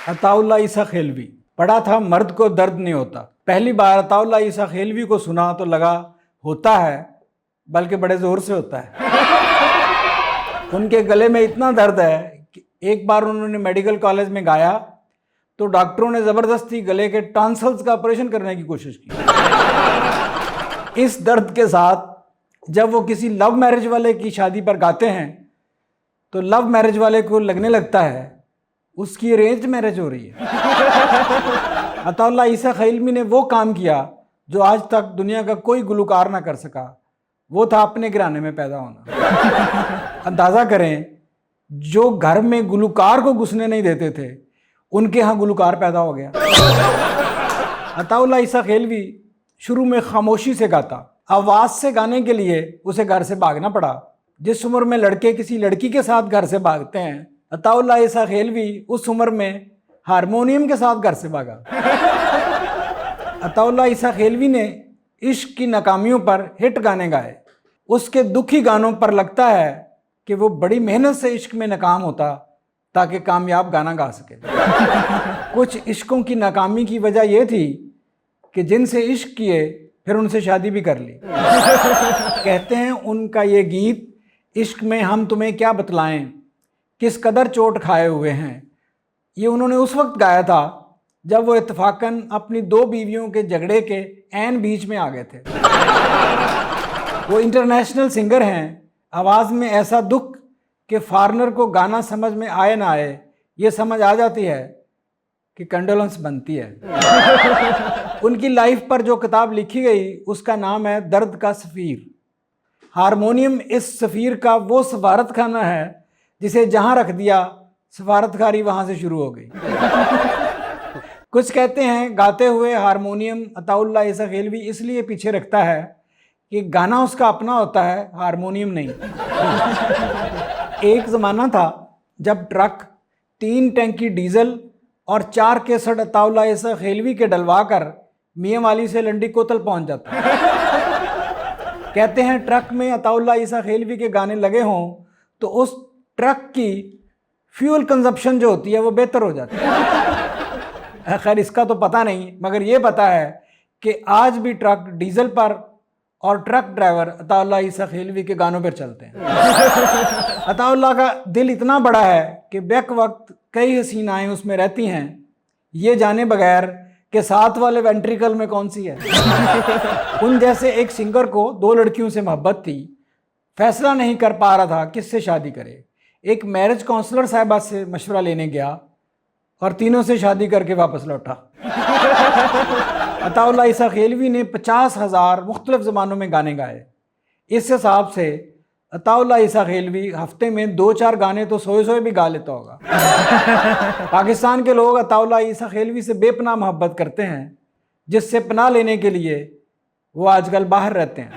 अताउल्लाह ईसा खेलवी पढ़ा था मर्द को दर्द नहीं होता। पहली बार अताउल्लाह ईसा खेलवी को सुना तो लगा होता है, बल्कि बड़े ज़ोर से होता है। उनके गले में इतना दर्द है कि एक बार उन्होंने मेडिकल कॉलेज में गाया तो डॉक्टरों ने ज़बरदस्ती गले के टॉन्सिल्स का ऑपरेशन करने की कोशिश की। इस दर्द के साथ जब वो किसी लव मैरिज वाले की शादी पर गाते हैं तो लव मैरिज वाले को लगने लगता है उसकी अरेंज मैरिज हो रही है। अताउल्लाह ईसा खेलवी ने वो काम किया जो आज तक दुनिया का कोई गुलकार ना कर सका, वो था अपने घराने में पैदा होना। अंदाज़ा करें, जो घर में गुलकार को घुसने नहीं देते थे उनके यहाँ गुलकार पैदा हो गया। अताउल्लाह ईसा खेलवी शुरू में खामोशी से गाता, आवाज़ से गाने के लिए उसे घर से भागना पड़ा। जिस उम्र में लड़के किसी लड़की के साथ घर से भागते हैं, अताउल्लाह ईसा खेलवी उस उम्र में हारमोनियम के साथ घर से भागा। अताउल्लाह ईसा खेलवी ने इश्क की नाकामियों पर हिट गाने गाए। उसके दुखी गानों पर लगता है कि वो बड़ी मेहनत से इश्क में नाकाम होता ताकि कामयाब गाना गा सके। कुछ इश्कों की नाकामी की वजह यह थी कि जिनसे इश्क किए फिर उनसे शादी भी कर ली। कहते हैं उनका ये गीत इश्क में हम तुम्हें क्या बतलाएं, किस कदर चोट खाए हुए हैं, ये उन्होंने उस वक्त गाया था जब वो इत्तफाकन अपनी दो बीवियों के झगड़े के ऐन बीच में आ गए थे। वो इंटरनेशनल सिंगर हैं। आवाज़ में ऐसा दुख कि फॉरेनर को गाना समझ में आए ना आए, ये समझ आ जाती है कि कंडोलेंस बनती है। उनकी लाइफ पर जो किताब लिखी गई उसका नाम है दर्द का सफ़ीर। हारमोनियम इस सफ़ीर का वो सफारतखाना है जिसे जहाँ रख दिया सफारतकारी वहाँ से शुरू हो गई। कुछ कहते हैं गाते हुए हारमोनियम अताउल्लाह ईसा खेलवी इसलिए पीछे रखता है कि गाना उसका अपना होता है, हारमोनियम नहीं। एक ज़माना था जब ट्रक 3 टैंकी डीजल और 4 केसट अताउल्लाह ईसा खेलवी के डलवा कर मियाँ वाली से लंडी कोतल पहुँच जाता। कहते हैं ट्रक में अताउल्लाह ईसा खेलवी के गाने लगे हों तो उस ट्रक की फ्यूल कंजप्शन जो होती है वो बेहतर हो जाती है। खैर इसका तो पता नहीं, मगर ये पता है कि आज भी ट्रक डीजल पर और ट्रक ड्राइवर अताउल्लाह ईसा खेलवी के गानों पर चलते हैं। अताउल्लाह का दिल इतना बड़ा है कि बैक वक्त कई हसीनाएँ उसमें रहती हैं, ये जाने बगैर कि साथ वाले वेंट्रिकल में कौन सी है। उन जैसे एक सिंगर को 2 लड़कियों से मोहब्बत थी, फैसला नहीं कर पा रहा था किससे शादी करे। एक मैरिज काउंसलर साहिबा से मशवरा लेने गया और तीनों से शादी करके वापस लौटा। अताउल्लाह ईसा खेलवी ने 50,000 मुख्तलिफ ज़बानों में गाने गाए। इस हिसाब से अताउल्लाह ईसा खेलवी हफ्ते में 2-4 गाने तो सोए भी गा लेता होगा। पाकिस्तान के लोग अताउल्लाह ईसा खेलवी से बेपनाह मोहब्बत करते हैं, जिससे पनाह लेने के लिए वो आजकल बाहर रहते हैं।